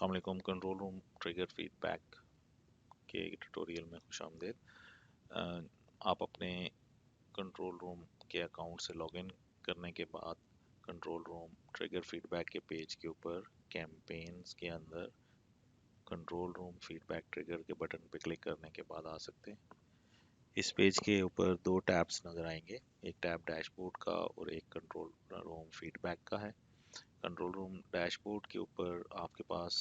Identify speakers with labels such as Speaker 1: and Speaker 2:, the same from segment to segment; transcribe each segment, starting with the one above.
Speaker 1: अस्सलामुअलैकुम। Control room trigger feedback के tutorial में खुशामदीद। अ, आप अपने कंट्रोल रूम के अकाउंट से लॉगिन करने के बाद कंट्रोल रूम ट्रिगर फीडबैक के पेज के ऊपर कैंपेन्स के अंदर कंट्रोल रूम फीडबैक ट्रिगर के बटन पे क्लिक करने के बाद आ सकते हैं। इस पेज के ऊपर दो टैब्स नज़र आएंगे, एक टैब डैशबोर्ड का और एक कंट्रोल रूम फीडबैक का है। कंट्रोल रूम डैशबोर्ड के ऊपर आपके पास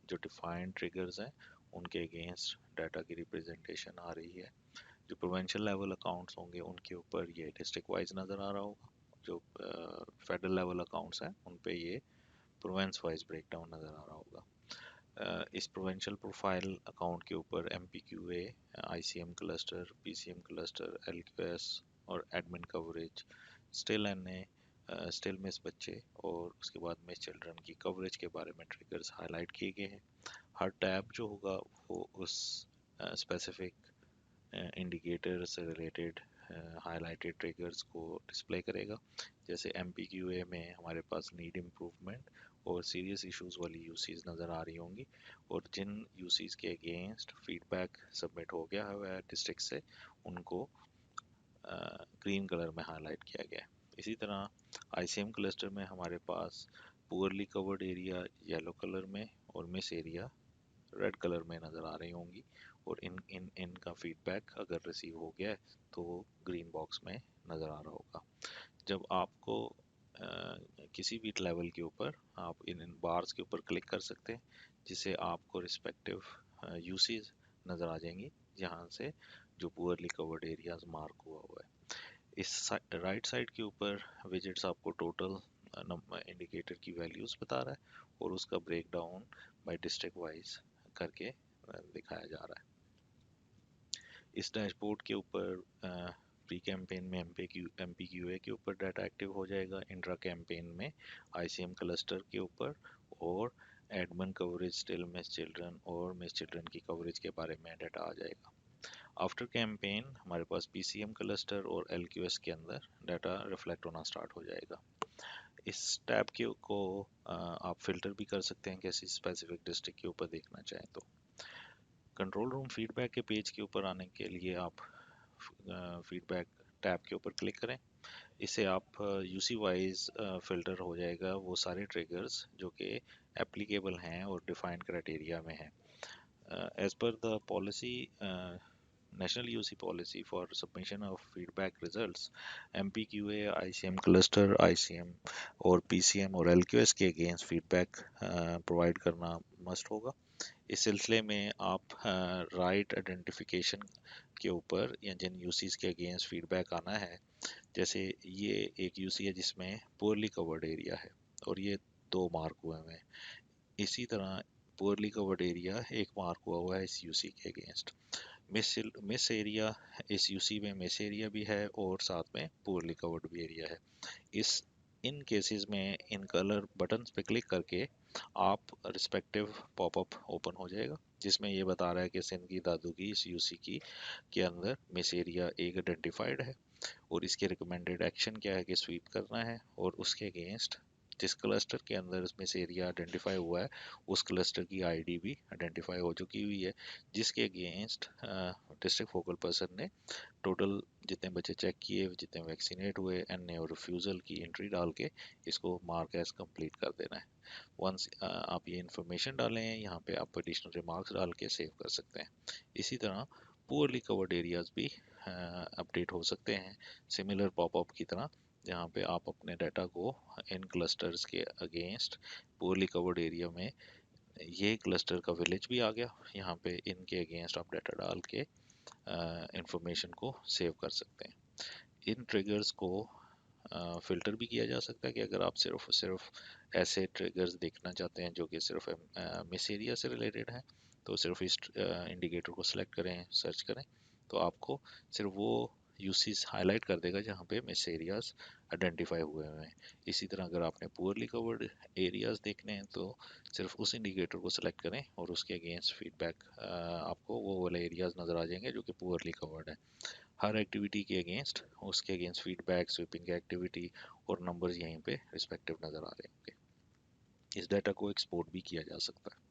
Speaker 1: जो डिफाइंड ट्रिगर्स हैं उनके अगेंस्ट डाटा की रिप्रेजेंटेशन आ रही है। जो प्रोविंशियल लेवल अकाउंट्स होंगे उनके ऊपर ये डिस्ट्रिक्ट वाइज नज़र आ रहा होगा। जो फेडरल लेवल अकाउंट्स हैं उन पे ये प्रोविंस वाइज ब्रेकडाउन नज़र आ रहा होगा। इस प्रोविंशियल प्रोफाइल अकाउंट के ऊपर MPQA, ICM cluster, PCM cluster, LQS और admin coverage, still NA, still miss बच्चे और उसके बाद मिस चिल्ड्रन की कवरेज के बारे में ट्रिगर्स हाईलाइट किए गए हैं। हर टैब जो होगा वो उस स्पेसिफिक इंडिकेटर से रिलेटेड हाईलाइटेड ट्रिगर्स को डिस्प्ले करेगा। जैसे MPQA में हमारे पास नीड इम्प्रूवमेंट और सीरियस इश्यूज वाली यूसीज नज़र आ रही होंगी, और जिन यूसीज के अगेंस्ट फीडबैक सबमिट हो गया है डिस्ट्रिक्ट से उनको ग्रीन कलर में हाईलाइट किया गया है। इसी तरह ICM क्लस्टर में हमारे पास poorly covered area yellow colour में और मिस एरिया रेड कलर में नज़र आ रही होंगी, और इनका फीडबैक अगर रिसीव हो गया है तो वो ग्रीन बॉक्स में नज़र आ रहा होगा। जब आपको किसी भी लेवल के ऊपर आप इन बार्स के ऊपर क्लिक कर सकते हैं, जिससे आपको रिस्पेक्टिव यूसीज नज़र आ जाएंगी जहाँ से जो पुअरली कवर्ड एरियाज मार्क हुआ है। इस राइट साइड के ऊपर विजिट्स आपको टोटल इंडिकेटर की वैल्यूज बता रहा है और उसका break down by district wise करके दिखाया जा रहा है। इस डैशबोर्ड के ऊपर प्री कैंपेन में MPQA के ऊपर डाटा एक्टिव हो जाएगा, इंट्रा कैंपेन में ICM क्लस्टर के ऊपर, और admin coverage still miss children और मिस चिल्ड्रन की कवरेज के बारे में डाटा आ जाएगा। आफ्टर कैंपेन हमारे पास PCM क्लस्टर और LQS के अंदर डाटा रिफ्लेक्ट होना स्टार्ट हो जाएगा। इस टैब के को आप फिल्टर भी कर सकते हैं किसी स्पेसिफिक डिस्ट्रिक्ट के ऊपर देखना चाहें तो। कंट्रोल रूम फीडबैक के पेज के ऊपर आने के लिए आप फीडबैक टैब के ऊपर क्लिक करें। इससे आप यूसी वाइज फिल्टर हो जाएगा वो सारे ट्रिगर्स जो कि एप्लीकेबल हैं और डिफाइंड क्राइटेरिया में हैं। As per the policy, National UC policy for submission of feedback results, MPQA, ICM cluster, ICM और PCM और LQS के अगेंस्ट फीडबैक प्रोवाइड करना मस्ट होगा। इस सिलसिले में आप राइट आइडेंटिफिकेशन के ऊपर या जिन यूसीज के अगेंस्ट फीडबैक आना है, जैसे ये एक यूसी है जिसमें पुअरली कवर्ड एरिया है और ये 2 मार्क हुए हैं, इसी तरह पुअरली कवर्ड एरिया 1 मार्क हुआ है इस यूसी के अगेंस्ट। मिस एरिया, इस यूसी में मिस एरिया भी है और साथ में पुअरली कवर्ड भी एरिया है। इन केसेस में इन कलर बटन्स पे क्लिक करके आप रिस्पेक्टिव पॉपअप ओपन हो जाएगा जिसमें ये बता रहा है कि सिंध की दादू की इस यूसी की के अंदर मिस एरिया एक आइडेंटिफाइड है और इसके रिकमेंडेड एक्शन क्या है कि स्वीप करना है, और उसके अगेंस्ट जिस क्लस्टर के अंदर मिस एरिया आइडेंटिफाई हुआ है उस क्लस्टर की आईडी भी आइडेंटिफाई हो चुकी हुई है, जिसके अगेंस्ट डिस्ट्रिक्ट फोकल पर्सन ने टोटल जितने बच्चे चेक किए, जितने वैक्सीनेट हुए, NA और रिफ्यूज़ल की एंट्री डाल के इसको मार्क एज कंप्लीट कर देना है। वंस आप ये इन्फॉर्मेशन डालें यहाँ पे आप एडिशनल रिमार्क्स डाल के सेव कर सकते हैं। इसी तरह पुअरली कवर्ड एरियाज भी अपडेट हो सकते हैं सिमिलर पॉपअप की तरह, जहाँ पे आप अपने डाटा को इन क्लस्टर्स के अगेंस्ट पुअरली कवर्ड एरिया में ये क्लस्टर का विलेज भी आ गया, यहाँ पे इनके अगेंस्ट आप डाटा डाल के इंफॉर्मेशन को सेव कर सकते हैं। इन ट्रिगर्स को फ़िल्टर भी किया जा सकता है कि अगर आप सिर्फ ऐसे ट्रिगर्स देखना चाहते हैं जो कि सिर्फ मिस एरिया से रिलेटेड हैं तो सिर्फ इस इंडिकेटर को सिलेक्ट करें, सर्च करें तो आपको सिर्फ वो यूसीज हाईलाइट कर देगा जहाँ पे मिस एरियाज आइडेंटिफाई हुए हैं। इसी तरह अगर आपने पुअरली कवर्ड एरियाज देखने हैं तो सिर्फ उस इंडिकेटर को सिलेक्ट करें और उसके अगेंस्ट फीडबैक आपको वो वाले एरियाज नज़र आ जाएंगे जो कि पुअरली कवर्ड है। हर एक्टिविटी के अगेंस्ट उसके अगेंस्ट फीडबैक, स्वीपिंग एक्टिविटी और नंबर्स यहीं पे रिस्पेक्टिव नज़र आ रहे होंगे। इस डाटा को एक्सपोर्ट भी किया जा सकता है।